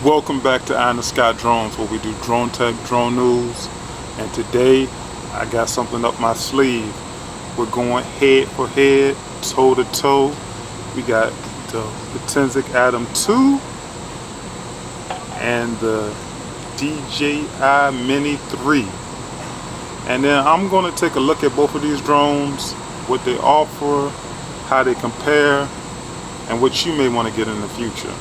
Welcome back to Eye in the Sky Drones, where we do drone tech, drone news. And today I got something up my sleeve. We're going head for head, toe to toe. We got the Potensic Atom 2 and the DJI Mini 3. And then I'm going to take a look at both of these drones, what they offer, how they compare, and what you may want to get in the future.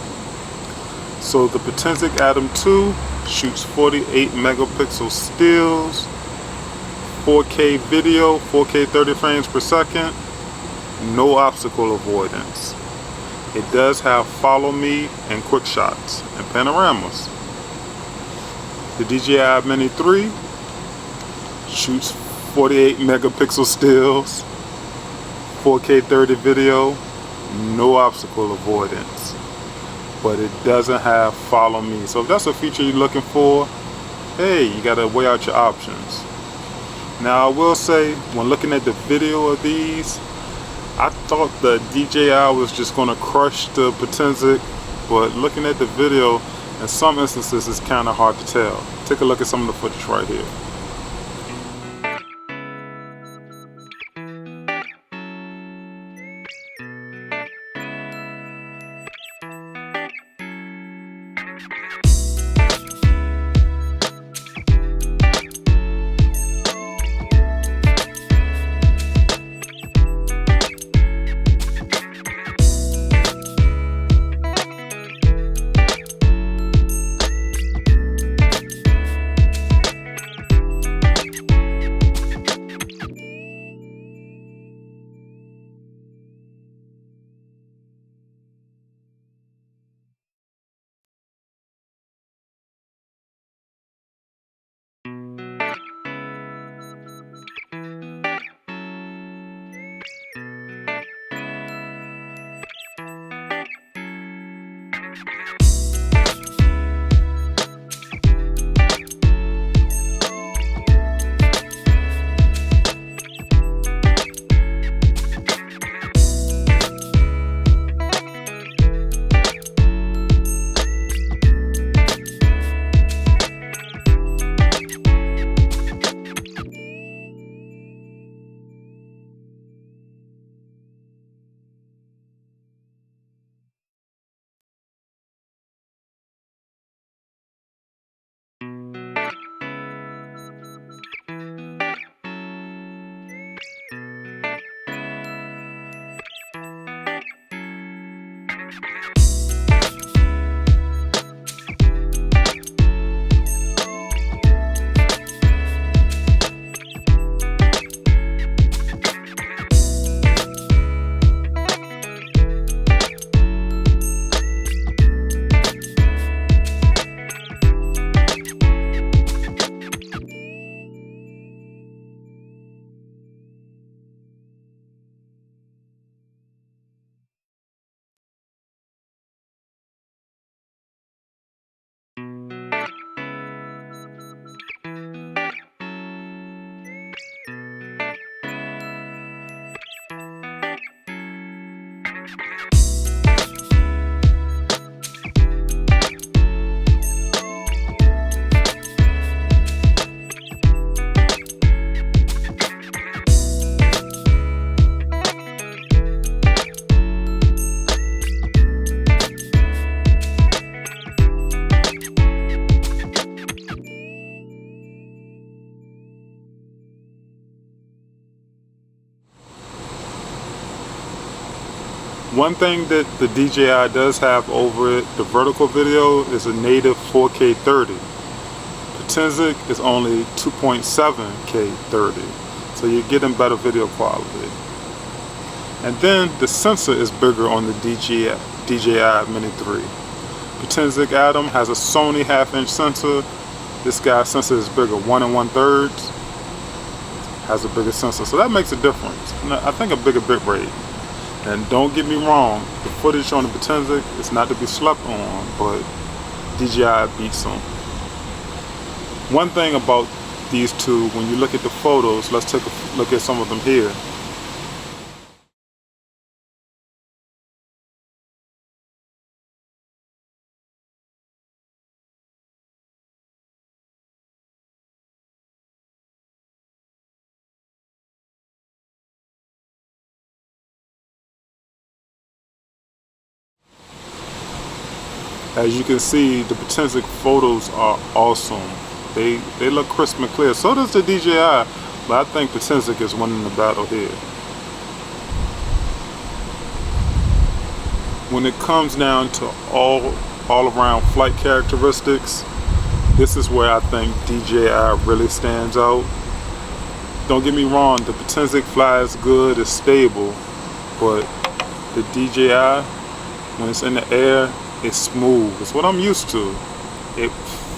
So the Potensic Atom 2 shoots 48 megapixel stills, 4K video, 4K 30 frames per second, no obstacle avoidance. It does have follow me and quick shots and panoramas. The DJI Mini 3 shoots 48 megapixel stills, 4K 30 video, no obstacle avoidance. But it doesn't have follow me. So if that's a feature you're looking for, hey, you gotta weigh out your options. Now I will say, when looking at the video of these, I thought the DJI was just gonna crush the Potensic, but looking at the video, in some instances it's kind of hard to tell. Take a look at some of the footage right here. One thing that the DJI does have over it, the vertical video, is a native 4K 30. Potensic is only 2.7K 30, so you're getting better video quality. And then the sensor is bigger on the DJI Mini 3. Potensic Atom has a Sony half-inch sensor. This guy's sensor is bigger, 1 1/3. Has a bigger sensor, so that makes a difference. And I think a bigger bit rate. And don't get me wrong, the footage on the Potensic is not to be slept on, but DJI beats them. One thing about these two, when you look at the photos, let's take a look at some of them here. As you can see, the Potensic photos are awesome. They look crisp and clear. So does the DJI, but I think Potensic is winning the battle here. When it comes down to all around flight characteristics, this is where I think DJI really stands out. Don't get me wrong, the Potensic flies good, it's stable, but the DJI, when it's in the air, it's smooth. It's what I'm used to. It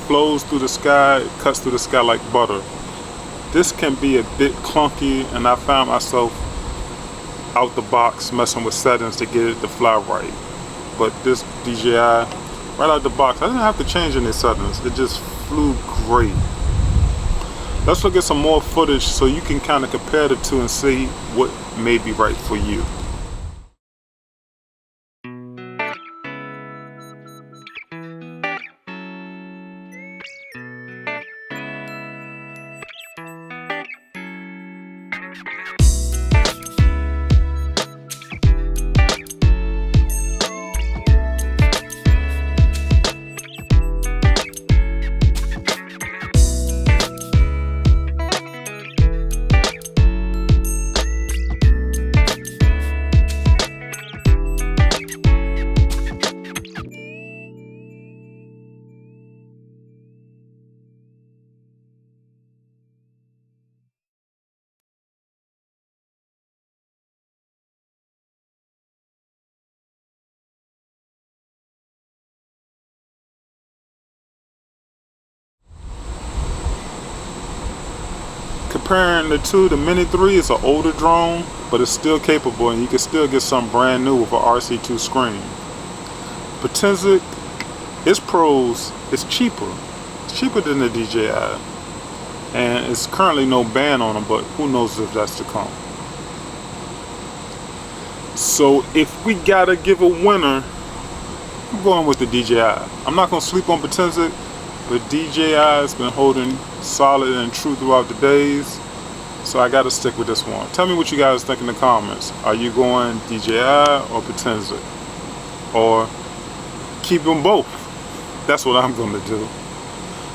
flows through the sky, it cuts through the sky like butter. This can be a bit clunky, and I found myself out the box messing with settings to get it to fly right. But this DJI, right out the box, I didn't have to change any settings. It just flew great. Let's look at some more footage so you can kind of compare the two and see what may be right for you. Comparing the two, the Mini 3 is an older drone, but it's still capable, and you can still get something brand new with an RC2 screen. Potensic, its pros, it's cheaper. It's cheaper than the DJI, and it's currently no ban on them, but who knows if that's to come. So if we gotta give a winner, I'm going with the DJI. I'm not gonna sleep on Potensic, but DJI has been holding solid and true throughout the days, so I gotta stick with this one. Tell me what you guys think in the comments. Are you going DJI or Potensic? Or keep them both? That's what I'm gonna do.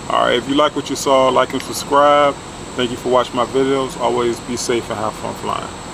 Alright, if you like what you saw, like and subscribe. Thank you for watching my videos. Always be safe and have fun flying.